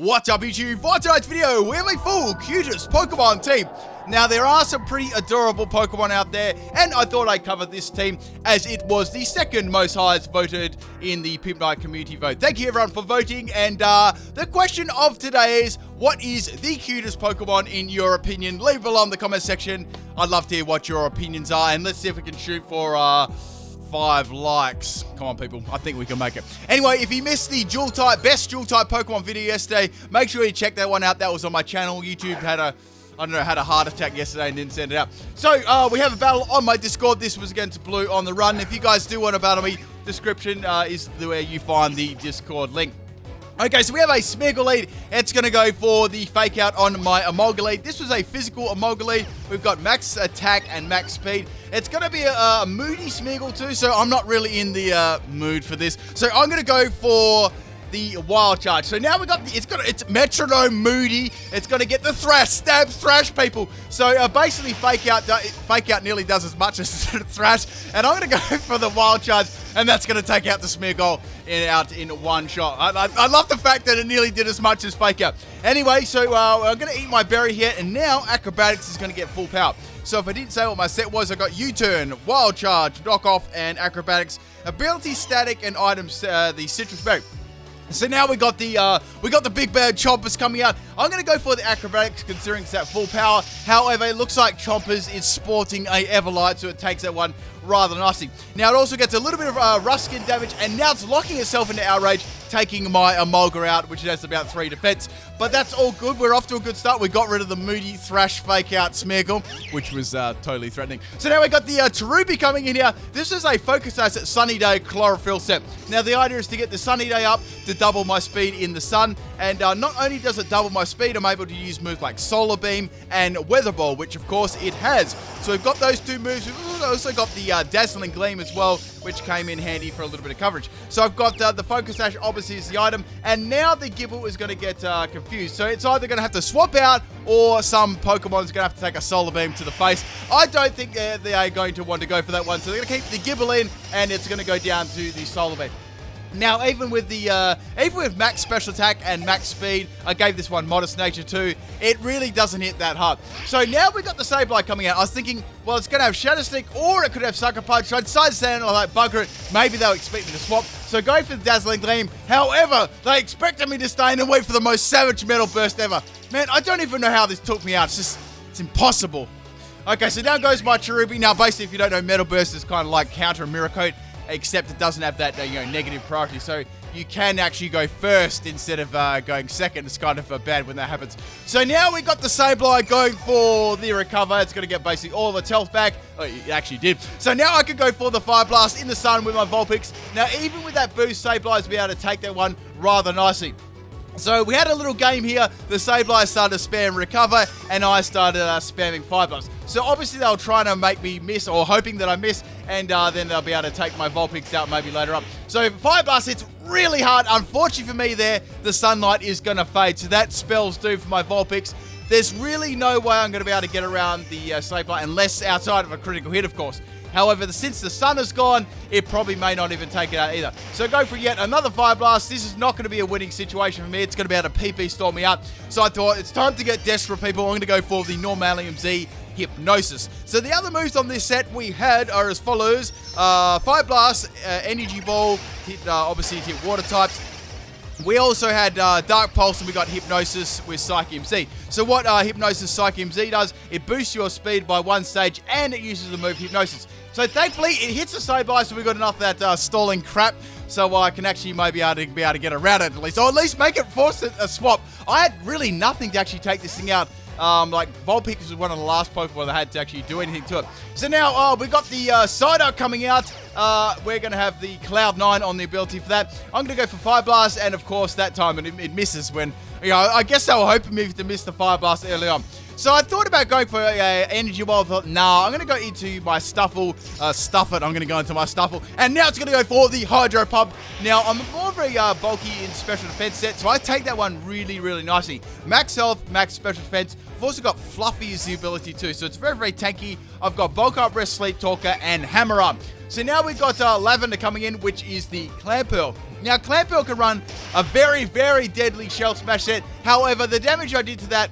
What's up YouTube? For tonight's video, we have a full Cutest Pokemon team. Now there are some pretty adorable Pokemon out there, and I thought I'd cover this team as it was the second most highest voted in the PIMPNITE community vote. Thank you everyone for voting, and the question of today is, what is the cutest Pokemon in your opinion? Leave below in the comment section. I'd love to hear what your opinions are, and let's see if we can shoot for 5 likes. Come on, people. I think we can make it. Anyway, if you missed the best dual type Pokemon video yesterday, make sure you check that one out. That was on my channel. YouTube had a heart attack yesterday and didn't send it out. So, we have a battle on my Discord. This was against Blue on the run. If you guys do want to battle me, description is where you find the Discord link. Okay, so we have a Smeargle lead. It's going to go for the fake out on my Emolga. This was a physical Emolga. We've got max attack and max speed. It's going to be a moody Smeargle too, so I'm not really in the mood for this. So I'm going to go for the wild charge. So now we got it's metronome moody. It's going to get the thrash, stab, thrash people. So basically fake out nearly does as much as thrash, and I'm going to go for the wild charge, and that's going to take out the Smeargle out in one shot. I love the fact that it nearly did as much as fake out. Anyway, so I'm going to eat my berry here, and now acrobatics is going to get full power. So if I didn't say what my set was, I got U-turn, wild charge, knock off, and acrobatics, ability static, and items the citrus berry. So now we got the big bad Chompers coming out. I'm going to go for the acrobatics considering it's at full power. However, it looks like Chompers is sporting a Everlight, so it takes that one rather nicely. Now it also gets a little bit of Ruskin damage, and now it's locking itself into Outrage, taking my Emolga out, which has about 3 defense. But that's all good. We're off to a good start. We got rid of the moody thrash fake out Smeargle, which was totally threatening. So now we got the Cherubi coming in here. This is a Focus Asset Sunny Day Chlorophyll set. Now the idea is to get the Sunny Day up to double my speed in the sun, and not only does it double my speed, I'm able to use moves like Solar Beam and Weather Ball, which of course it has. So we've got those 2 moves. We've also got the Dazzling Gleam as well, which came in handy for a little bit of coverage. So I've got the Focus Sash obviously is the item, and now the Gibble is going to get confused. So it's either going to have to swap out, or some Pokemon's going to have to take a Solar Beam to the face. I don't think they are going to want to go for that one, so they're going to keep the Gibble in, and it's going to go down to the Solar Beam. Now, even with max special attack and max speed, I gave this one modest nature too. It really doesn't hit that hard. So now we got the Sableye coming out. I was thinking, well, it's going to have Shadow Sneak, or it could have Sucker Punch. So I decided to stand like bugger it. Maybe they'll expect me to swap. So go for the Dazzling Gleam. However, they expected me to stay in and wait for the most savage Metal Burst ever. Man, I don't even know how this took me out. It's impossible. Okay, so now goes my Cherubi. Now, basically, if you don't know, Metal Burst is kind of like counter Mirror Coat, except it doesn't have that negative priority, so you can actually go first instead of going second. It's kind of bad when that happens. So now we got the Sableye going for the Recover. It's going to get basically all of its health back. Oh, it actually did. So now I can go for the Fire Blast in the sun with my Vulpix. Now even with that boost, Sableye's be able to take that one rather nicely. So we had a little game here. The Sableye started to spam Recover, and I started spamming Fire Blast. So obviously they were trying to make me miss, or hoping that I miss, and then they'll be able to take my Vulpix out maybe later up. So Fire Blast hits really hard. Unfortunately for me there, the Sunlight is going to fade. So that spells doom for my Vulpix. There's really no way I'm going to be able to get around the Sableye, unless outside of a critical hit, of course. However, since the sun is gone, it probably may not even take it out either. So go for yet another Fire Blast. This is not going to be a winning situation for me. It's going to be able to PP Storm me out. So I thought it's time to get desperate, people. I'm going to go for the Normalium Z Hypnosis. So the other moves on this set we had are as follows. Fire Blast, Energy Ball, obviously it hit water types. We also had Dark Pulse, and we got Hypnosis with Psyche MC. So what Hypnosis Psyche MC does, it boosts your speed by 1 stage, and it uses the move Hypnosis. So thankfully, it hits the Sableye, so we got enough of that stalling crap, so I can actually maybe able to get around it at least. Or at least make it force a swap. I had really nothing to actually take this thing out. Like Vulpix was one of the last Pokemon that had to actually do anything to it. So now we got the Psyduck coming out. We're going to have the Cloud9 on the ability for that. I'm going to go for Fire Blast, and of course that time it misses when, I guess they were hoping me to miss the Fire Blast early on. So I thought about going for Energy Ball. I thought, nah, I'm going to go into my Stuffle. Stuff it. I'm going to go into my Stuffle. And now it's going to go for the Hydro Pump. Now, I'm more of a bulky in Special Defense set, so I take that one really, really nicely. Max Health, Max Special Defense. I've also got Fluffy as the ability too, so it's very, very tanky. I've got Bulk Up, Rest, Sleep Talker, and Hammer Up. So now we've got Lavender coming in, which is the Clamperl. Now, Clamperl can run a very, very deadly Shell Smash set. However, the damage I did to that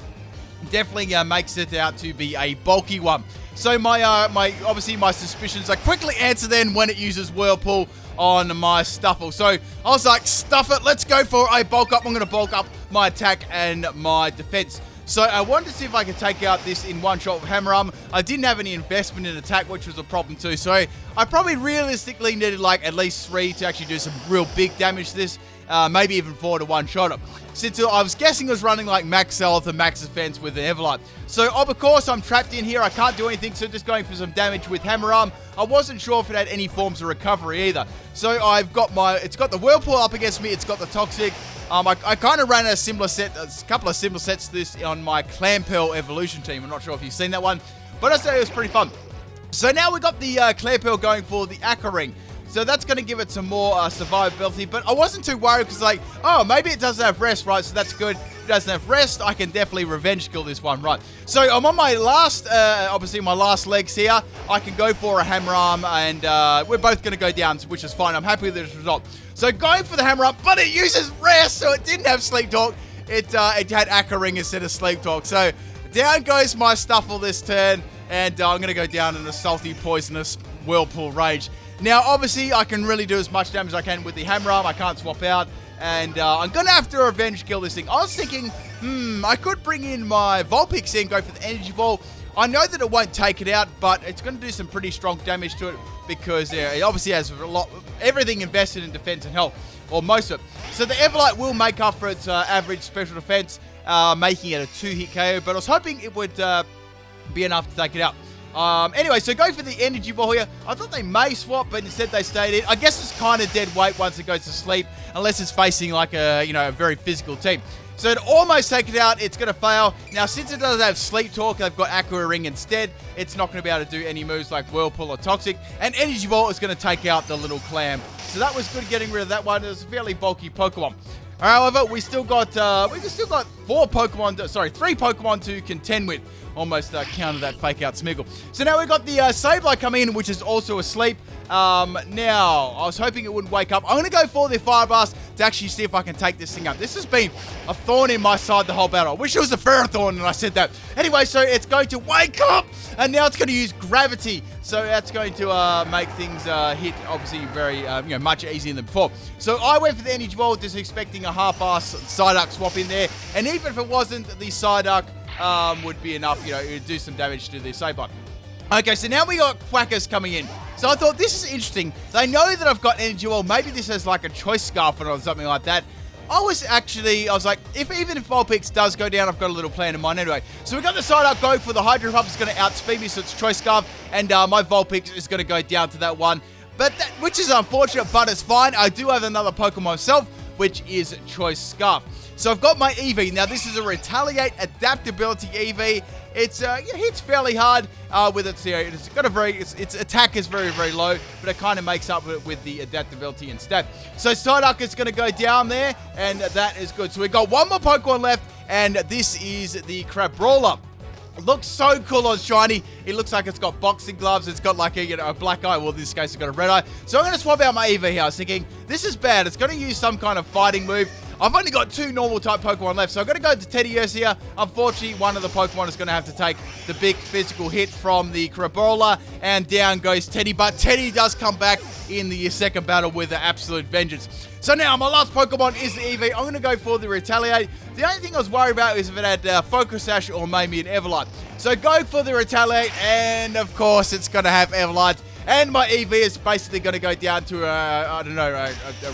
definitely makes it out to be a bulky one. So obviously my suspicions are quickly answered then when it uses Whirlpool on my Stuffle. So I was like, stuff it, let's go for a bulk up. I'm going to bulk up my attack and my defense. So I wanted to see if I could take out this in one shot with Hammer Arm. I didn't have any investment in attack, which was a problem too. So I probably realistically needed like at least 3 to actually do some real big damage to this. Maybe even 4 to one-shot it. Since I was guessing it was running like max health and max defense with an Everlight. So of course I'm trapped in here, I can't do anything, so just going for some damage with Hammer Arm. I wasn't sure if it had any forms of recovery either. So it's got the Whirlpool up against me, it's got the Toxic. I kind of ran a couple of similar sets to this on my Clamperl evolution team. I'm not sure if you've seen that one, but I'd say it was pretty fun. So now we got the Clamperl going for the Aqua Ring. So that's going to give it some more survivability, but I wasn't too worried because like, oh, maybe it doesn't have rest, right? So that's good. If it doesn't have rest, I can definitely revenge kill this one, right? So I'm on my last, obviously my last legs here. I can go for a Hammer Arm and we're both going to go down, which is fine. I'm happy with this result. So going for the Hammer Arm, but it uses rest, so it didn't have Sleep Talk. It had Aqua Ring instead of Sleep Talk. So down goes my Stuffle this turn, and I'm going to go down in a salty, poisonous Whirlpool Rage. Now, obviously, I can really do as much damage as I can with the Hammer Arm. I can't swap out, and I'm going to have to revenge kill this thing. I was thinking, I could bring in my Vulpix in, go for the Energy Ball. I know that it won't take it out, but it's going to do some pretty strong damage to it because it obviously has everything invested in defense and health, or most of it. So the Everlight will make up for its average special defense, making it a 2-hit KO, but I was hoping it would be enough to take it out. Anyway, so go for the Energy Ball here. I thought they may swap, but instead they stayed in. I guess it's kind of dead weight once it goes to sleep, unless it's facing like a very physical team. So to almost take it out, it's going to fail. Now, since it doesn't have Sleep Talk, they've got Aqua Ring instead. It's not going to be able to do any moves like Whirlpool or Toxic. And Energy Ball is going to take out the little Clam. So that was good getting rid of that one. It was a fairly bulky Pokemon. However, we still got 3 Pokemon to contend with. Almost countered that fake out Smiggle. So now we've got the Sableye coming in, which is also asleep. Now, I was hoping it wouldn't wake up. I'm going to go for the Fire Blast to actually see if I can take this thing up. This has been a thorn in my side the whole battle. I wish it was a Ferrothorn and I said that. Anyway, so it's going to wake up, and now it's going to use Gravity. So that's going to make things hit, obviously, very much easier than before. So I went for the Energy Ball, just expecting a half-ass Psyduck swap in there. And even if it wasn't, the Psyduck would be enough, it would do some damage to the Sableye. Okay, so now we got Quackers coming in. So I thought, this is interesting. They know that I've got Energy Ball. Maybe this has like a Choice Scarf or something like that. I was like, even if Vulpix does go down, I've got a little plan in mind anyway. So we got the Psyduck going for the Hydro Pump. It's going to outspeed me, so it's Choice Scarf. And my Vulpix is going to go down to that one. Which is unfortunate, but it's fine. I do have another Pokemon myself, which is Choice Scarf. So I've got my Eevee. Now, this is a Retaliate Adaptability Eevee. It hits fairly hard with its its attack is very, very low, but it kind of makes up with the adaptability instead. So Psyduck is going to go down there, and that is good. So we've got one more Pokemon left, and this is the Crabrawler. It looks so cool on shiny. It looks like it's got boxing gloves. It's got like a black eye. Well, in this case, it's got a red eye. So I'm going to swap out my Eevee here. I was thinking, this is bad. It's going to use some kind of fighting move. I've only got 2 normal type Pokemon left, so I'm going to go to Teddiursa here. Unfortunately, one of the Pokemon is going to have to take the big physical hit from the Crabrawler, and down goes Teddy. But Teddy does come back in the second battle with an absolute vengeance. So now, my last Pokemon is the Eevee. I'm going to go for the Retaliate. The only thing I was worried about is if it had Focus Sash or maybe an Everlight. So go for the Retaliate, and of course, it's going to have Everlight. And my Eevee is basically going to go down to a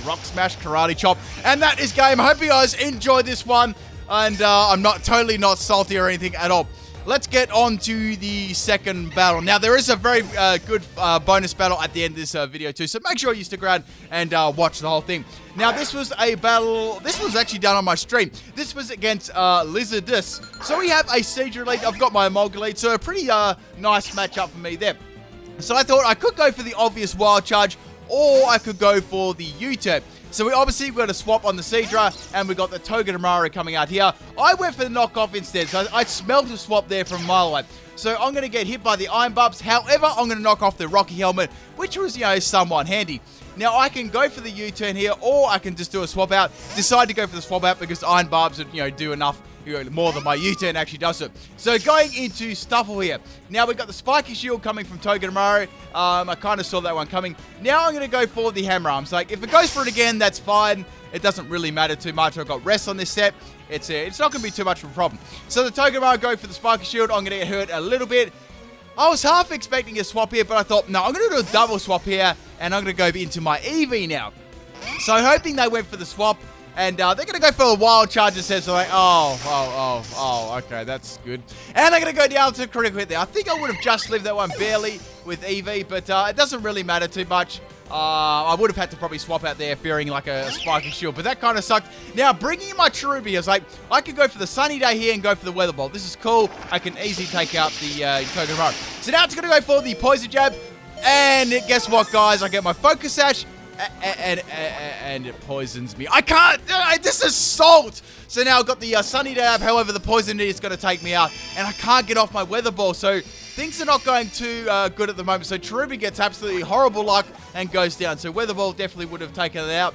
Rock Smash, Karate Chop. And that is game. I hope you guys enjoyed this one. And I'm totally not salty or anything at all. Let's get on to the second battle. Now, there is a very good bonus battle at the end of this video too. So make sure you stick around and watch the whole thing. Now, this was a battle. This was actually done on my stream. This was against Lizardus. So we have a Siege Elite. I've got my Emolga Elite. So a pretty nice matchup for me there. So I thought I could go for the obvious Wild Charge, or I could go for the U-Turn. So we obviously got a swap on the Seadra, and we got the Togedemaru coming out here. I went for the knockoff instead, so I smelled a swap there from a mile away. So I'm going to get hit by the Iron Bubs. However, I'm going to knock off the Rocky Helmet, which was, somewhat handy. Now, I can go for the U-turn here, or I can just do a swap out. Decide to go for the swap out because Iron Barbs would, do enough, more than my U-turn actually does it. So, going into Stuffle here. Now, we've got the Spiky Shield coming from Togedemaru. I kind of saw that one coming. Now, I'm going to go for the Hammer Arms. Like, if it goes for it again, that's fine. It doesn't really matter too much. I've got Rest on this set. It's not going to be too much of a problem. So, the Togedemaru go for the Spiky Shield. I'm going to get hurt a little bit. I was half expecting a swap here, but I thought, no, I'm going to do a double swap here, and I'm going to go into my Eevee now. So hoping they went for the swap, and they're going to go for a Wild Charge instead, so like, okay, that's good. And they're going to go down to critical hit there. I think I would have just lived that one barely with Eevee, but it doesn't really matter too much. I would have had to probably swap out there fearing like a Spiky Shield, but that kind of sucked. Now, bringing in my Cherubi, I was like, I could go for the Sunny Day here and go for the Weather Ball. This is cool. I can easily take out the Togedemaru. So now it's going to go for the Poison Jab, and guess what, guys? I get my Focus Sash, and it poisons me. I can't. This is salt. So now I've got the Sunny Day up. However, the Poison is going to take me out, and I can't get off my Weather Ball. So things are not going too good at the moment. So Cherubi gets absolutely horrible luck and goes down. So Weather Ball definitely would have taken it out.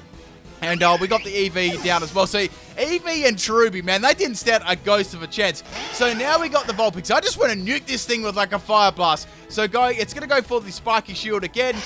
And we got the Eevee down as well. So Eevee and Cherubi, man, they didn't stand a ghost of a chance. So now we got the Vulpix. I just want to nuke this thing with like a Fire Blast. So it's going to go for the Spiky Shield again.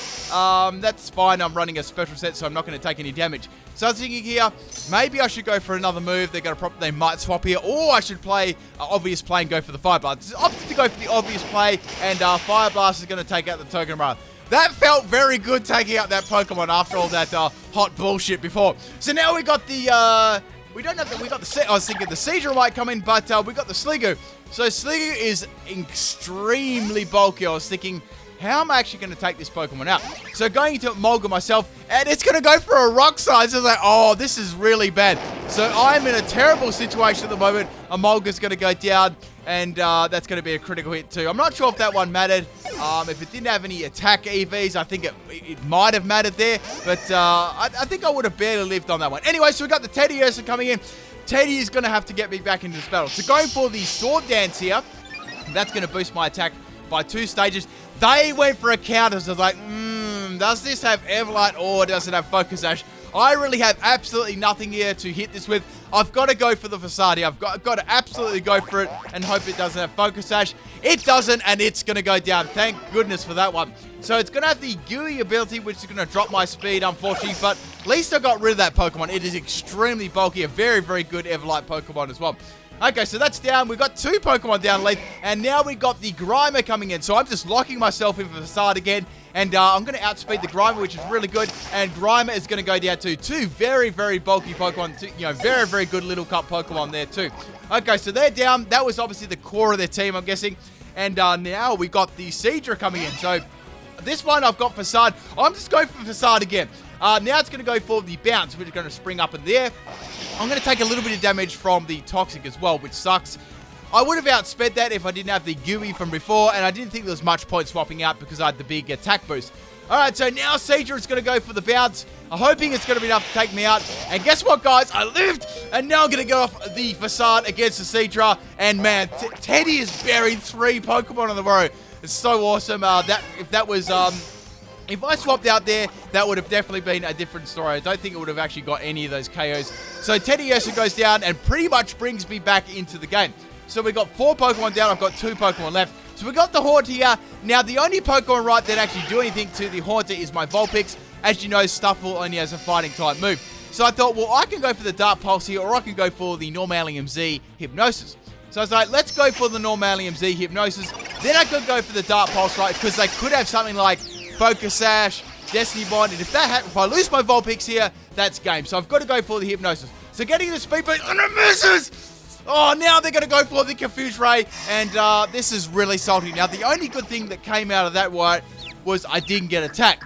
That's fine. I'm running a special set, so I'm not going to take any damage. So I was thinking here, maybe I should go for another move. They might swap here, or I should play obvious play and go for the Fire Blast. I opted to go for the obvious play, and Fire Blast is going to take out the Togedemaru. That felt very good taking out that Pokemon after all that hot bullshit before. So now we got the we got the I was thinking the Seadra might come in, but we got the Sliggoo. So Sliggoo is extremely bulky. I was thinking, how am I actually going to take this Pokemon out? So going into Mulga myself, and it's going to go for a Rock Slide. So I was like, oh, this is really bad. So I'm in a terrible situation at the moment. A Mulga's going to go down, and that's going to be a critical hit too. I'm not sure if that one mattered. If it didn't have any attack EVs, I think it might have mattered there. But I think I would have barely lived on that one. Anyway, so we got the Teddiursa coming in. Teddy is going to have to get me back into this battle. So going for the Sword Dance here, that's going to boost my attack by 2 stages. They went for a counter, so I was like, does this have Everlight or does it have Focus Sash? I really have absolutely nothing here to hit this with. I've got to go for the Facade. I've got to absolutely go for it and hope it doesn't have Focus Sash. It doesn't, and it's going to go down. Thank goodness for that one. So it's going to have the Gooey ability, which is going to drop my speed, unfortunately, but at least I got rid of that Pokemon. It is extremely bulky, a very, very good Everlight Pokemon as well. Okay, so that's down. We've got 2 Pokemon down left, and now we got the Grimer coming in. So I'm just locking myself in for Facade again, and I'm going to outspeed the Grimer, which is really good, and Grimer is going to go down to 2 very, very bulky Pokemon, very, very good little cup Pokemon there too. Okay, so they're down. That was obviously the core of their team, I'm guessing, and now we got the Seadra coming in. So this one I've got Facade. I'm just going for Facade again. Now it's going to go for the Bounce, which is going to spring up in there. I'm going to take a little bit of damage from the Toxic as well, which sucks. I would have outsped that if I didn't have the Gooey from before, and I didn't think there was much point swapping out because I had the big attack boost. Alright, so now Seadra is going to go for the Bounce. I'm hoping it's going to be enough to take me out. And guess what, guys? I lived, and now I'm going to go off the Facade against the Seadra. And man, Teddy has buried 3 Pokemon in the row. It's so awesome. If I swapped out there, that would have definitely been a different story. I don't think it would have actually got any of those KOs. So Teddiursa goes down and pretty much brings me back into the game. So we got 4 Pokemon down. I've got 2 Pokemon left. So we got the Haunt here. Now, the only Pokemon right that actually do anything to the Haunter is my Vulpix. As you know, Stuffle only has a fighting type move. So I thought, well, I can go for the Dark Pulse here, or I can go for the Normalium Z Hypnosis. So I was like, let's go for the Normalium Z Hypnosis. Then I could go for the Dark Pulse, right? Because they could have something like Focus Sash, Destiny Bond, and if I lose my Vulpix here, that's game. So I've got to go for the Hypnosis. So getting the Speed Boost, and it misses! Oh, now they're going to go for the Confuse Ray, and this is really salty. Now, the only good thing that came out of that was I didn't get attacked.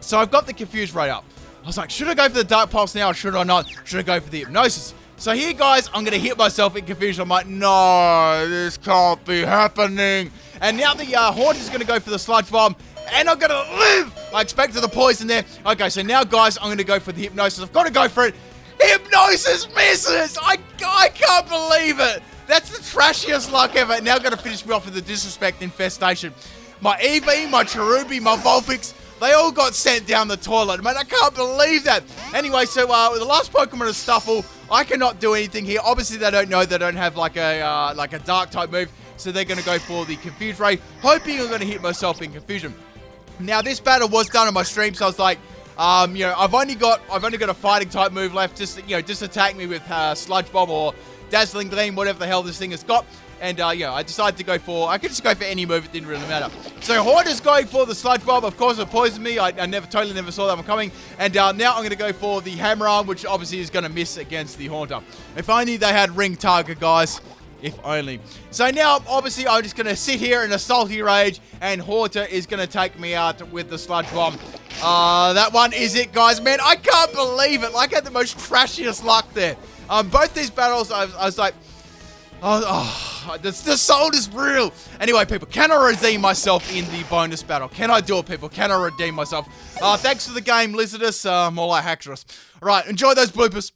So I've got the Confuse Ray up. I was like, should I go for the Dark Pulse now, or should I not? Should I go for the Hypnosis? So here, guys, I'm going to hit myself in confusion. I'm like, no, this can't be happening. And now the Haunt is going to go for the Sludge Bomb, and I'm going to live. I expected the poison there. Okay, so now, guys, I'm going to go for the Hypnosis. I've got to go for it. Hypnosis misses! I can't believe it! That's the trashiest luck ever. Now going to finish me off with the Disrespect Infestation. My Eevee, my Cherubi, my Vulpix, they all got sent down the toilet. Man, I can't believe that. Anyway, so with the last Pokemon is Stuffle, I cannot do anything here. Obviously, they don't know they don't have like a Dark type move, so they're going to go for the Confuse Ray, hoping I'm going to hit myself in Confusion. Now, this battle was done on my stream, so I was like, you know, I've only got a fighting type move left. Just attack me with Sludge Bomb or Dazzling Gleam, whatever the hell this thing has got. And I decided to go for, I could just go for any move, it didn't really matter. So Horde is going for the Sludge Bomb. Of course, it poisoned me. I totally never saw that one coming. And now I'm going to go for the Hammer Arm, which obviously is going to miss against the Haunter. If only they had Ring Target, guys. If only. So now, obviously, I'm just going to sit here in a salty rage, and Haunter is going to take me out with the Sludge Bomb. That one is it, guys. Man, I can't believe it. Like, I had the most trashiest luck there. Both these battles, I was like, the soul is real. Anyway, people, can I redeem myself in the bonus battle? Can I do it, people? Can I redeem myself? Thanks for the game, Lizardus. More like Haxorus. All right, enjoy those bloopers.